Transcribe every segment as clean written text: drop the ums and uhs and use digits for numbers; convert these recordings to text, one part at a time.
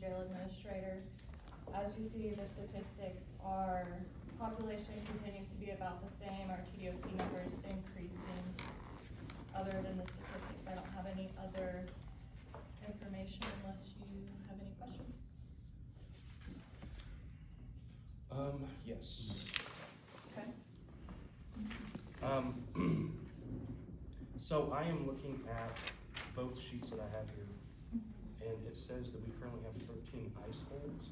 jail administrator. As you see, the statistics are, population continues to be about the same, our TDOC numbers increasing. Other than the statistics, I don't have any other information unless you have any questions. Yes. Okay. So I am looking at both sheets that I have here, and it says that we currently have 13 ICE holds.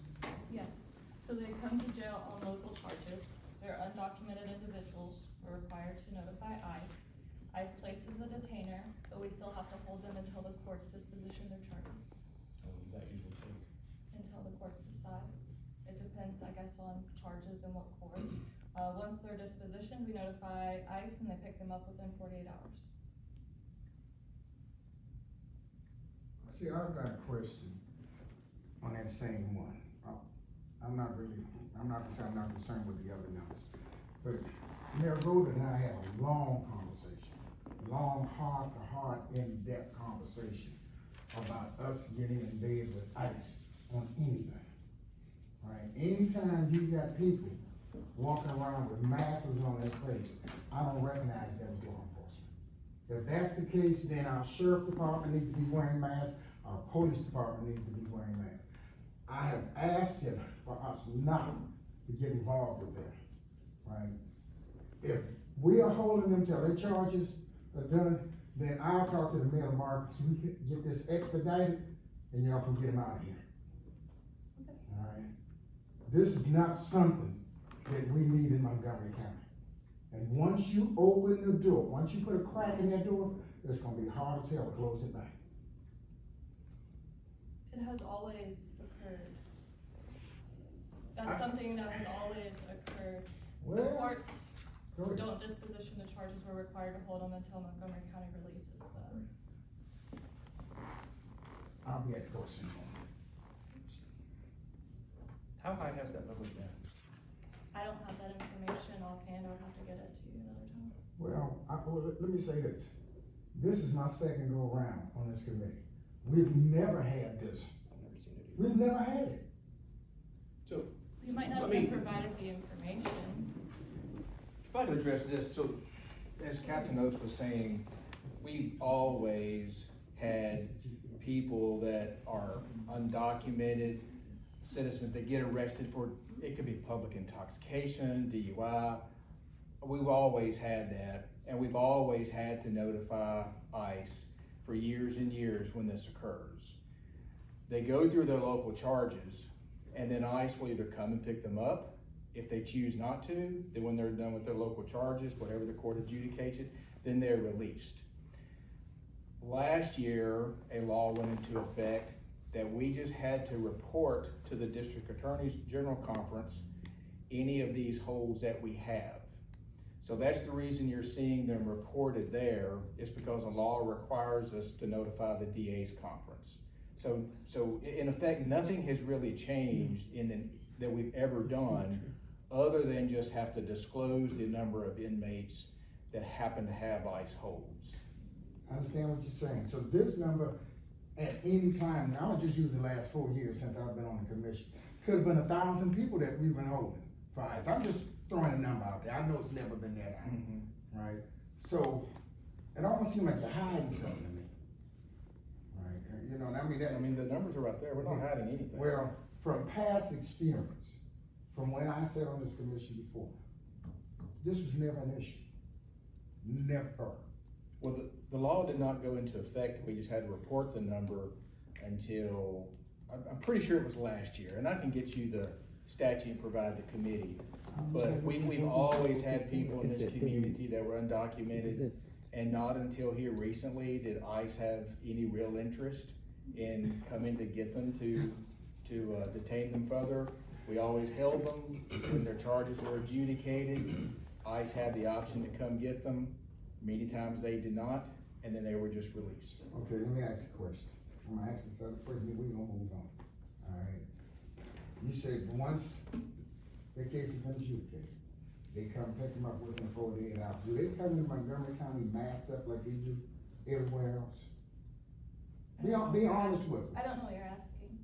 Yes, so they come to jail on local charges. They're undocumented individuals. We're required to notify ICE. ICE places a detainer, but we still have to hold them until the courts disposition their charges. How long does that usually take? Until the courts decide. It depends, I guess, on charges and what court. Once they're dispositioned, we notify ICE and they pick them up within 48 hours. See, I've got a question on that same one. I'm not concerned with the other numbers. But Mayor Rhoda and I had a long conversation, long, heart-to-heart, in-depth conversation about us getting in bed with ICE on anything, right? Anytime you got people walking around with masks on their face, I don't recognize them as law enforcement. If that's the case, then our sheriff department needs to be wearing masks, our police department needs to be wearing masks. I have asked him for us not to get involved with them, right? If we are holding them till their charges are done, then I'll talk to the mayor tomorrow so we can get this expedited and y'all can get them out of here. Okay. All right? This is not something that we need in Montgomery County. And once you open the door, once you put a crack in that door, it's gonna be hard as hell to close it back. It has always occurred. That's something that has always occurred. The Well, courts go ahead. don't disposition the charges. We're required to hold them until Montgomery County releases them. I'll be at the court soon. How high has that number been? I don't have that information offhand. I'll have to get it to you another time. Well, let me say this. This is my second go around on this committee. We've never had this. I've never seen it either. We've never had it. So, You might not have Let me- been provided the information. If I could address this, so as Captain Oates was saying, we've always had people that are undocumented citizens that get arrested for, it could be public intoxication, DUI. We've always had that, and we've always had to notify ICE for years and years when this occurs. They go through their local charges, and then ICE will either come and pick them up. If they choose not to, then when they're done with their local charges, whatever the court adjudicates it, then they're released. Last year, a law went into effect that we just had to report to the District Attorney's General Conference any of these holds that we have. So that's the reason you're seeing them reported there, is because the law requires us to notify the DA's conference. So in effect, nothing has really changed that we've ever done, other than just have to disclose the number of inmates that happen to have ICE holds. I understand what you're saying. So this number, at any time, now I'll just use the last 4 years since I've been on the commission, could have been 1,000 people that we've been holding for ICE. I'm just throwing a number out there. I know it's never been that high, right? So it almost seems like you're hiding something to me, right? You know, and I mean that. I mean, the numbers are right there, we're not hiding anything. Well, from past experience, from when I sat on this commission before, this was never an issue. Never. Well, the law did not go into effect, we just had to report the number until, I'm pretty sure it was last year, and I can get you the statute and provide the committee. But we've always had people in this community that were undocumented, and not until here recently did ICE have any real interest in coming to get them to detain them further. We always held them when their charges were adjudicated. ICE had the option to come get them. Many times they did not, and then they were just released. Okay, let me ask a question. I'm gonna ask this other question, then we're gonna move on. All right. You said once the case is adjudicated, they come pick them up within 48 hours. Do they come to Montgomery County masked up like they do everywhere else? Be honest with me. I don't know what you're asking.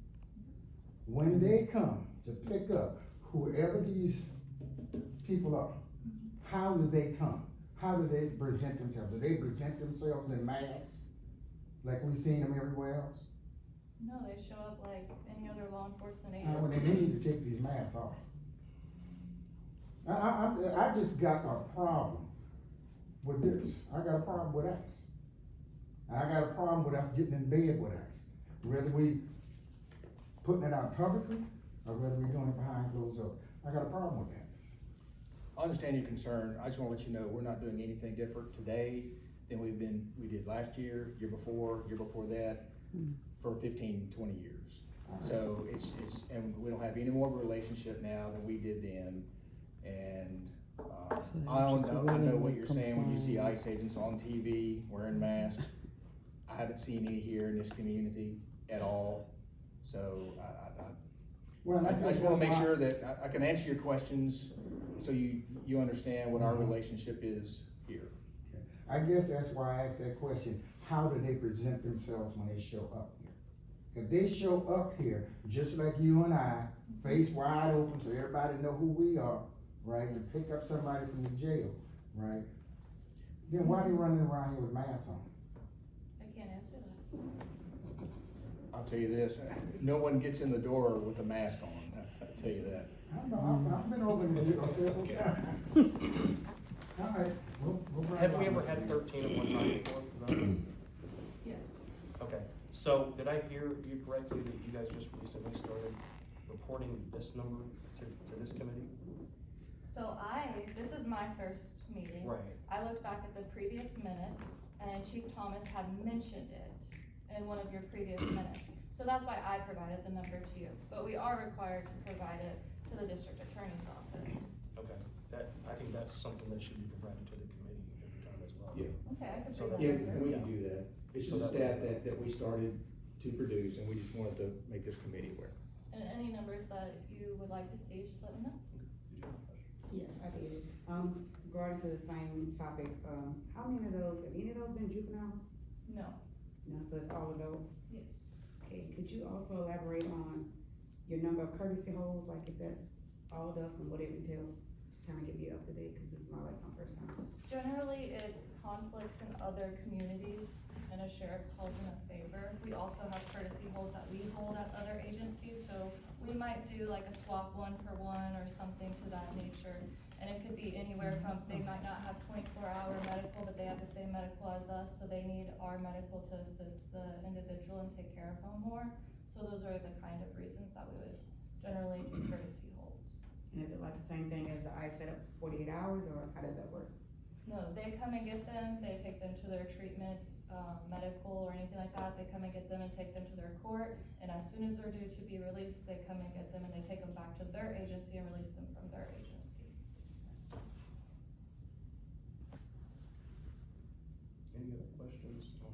when they come to pick up whoever these people are, how do they come? How do they present themselves? Do they present themselves in masks, like we've seen them everywhere else? No, they show up like any other law enforcement Well, then agency. they need to take these masks off. I just got a problem with this. I got a problem with us. I got a problem with us getting in bed with us. Whether we putting it out publicly, or whether we doing it behind closed doors. I got a problem with that. I understand your concern. I just wanna let you know, we're not doing anything different today than we did last year, year before that, for 15, 20 years. So it's, and we don't have any more of a relationship now than we did then. And, I know what you're saying when you see ICE agents on TV wearing masks. I haven't seen any here in this community at all. So Well, I just wanna make sure that I can answer your questions, so you understand what our relationship is here. I guess that's why I asked that question. How do they present themselves when they show up here? If they show up here, just like you and I, face wide open so everybody know who we are, right, to pick up somebody from the jail, right? Then why they running around here with masks on? I can't answer that. I'll tell you this, no one gets in the door with a mask on, I'll tell you that. I know, I've been over in the jail several times. All right, we'll bring Have we it ever on. had 13 at one time before? No? Yes. Okay, so did I hear you correctly that you guys just recently started reporting this number to this committee? So this is my first meeting. Right. I looked back at the previous minutes, and Chief Thomas had mentioned it in one of your previous minutes. So that's why I provided the number to you, but we are required to provide it to the district attorney's office. Okay, I think that's something that should be provided to the committee every time as well. Yeah. Okay, I can So bring that Yeah, over. we can do that. It's So just a that- stat that we started to produce, and we just wanted to make this committee aware. And any numbers that you would like to see, just let me know. Yes, I did. Regarding to the same topic, how many of those, have any of those been juveniles? No. No, so it's all adults? Yes. Okay, could you also elaborate on your number of courtesy holds, like if that's all adults and what it entails? To kind of get me up to date, cause this is my first time. Generally, it's conflicts in other communities, and a sheriff calls in a favor. We also have courtesy holds that we hold at other agencies, so we might do like a swap 1-for-1 or something to that nature. And it could be anywhere from, they might not have 24-hour medical, but they have the same medical as us, so they need our medical to assist the individual and take care of them more. So those are the kind of reasons that we would generally do courtesy holds. And is it like the same thing as the ICE set up 48 hours, or how does that work? No, they come and get them, they take them to their treatments, medical or anything like that, they come and get them and take them to their court, and as soon as they're due to be released, they come and get them and they take them back to their agency and release them from their agency. Any other questions on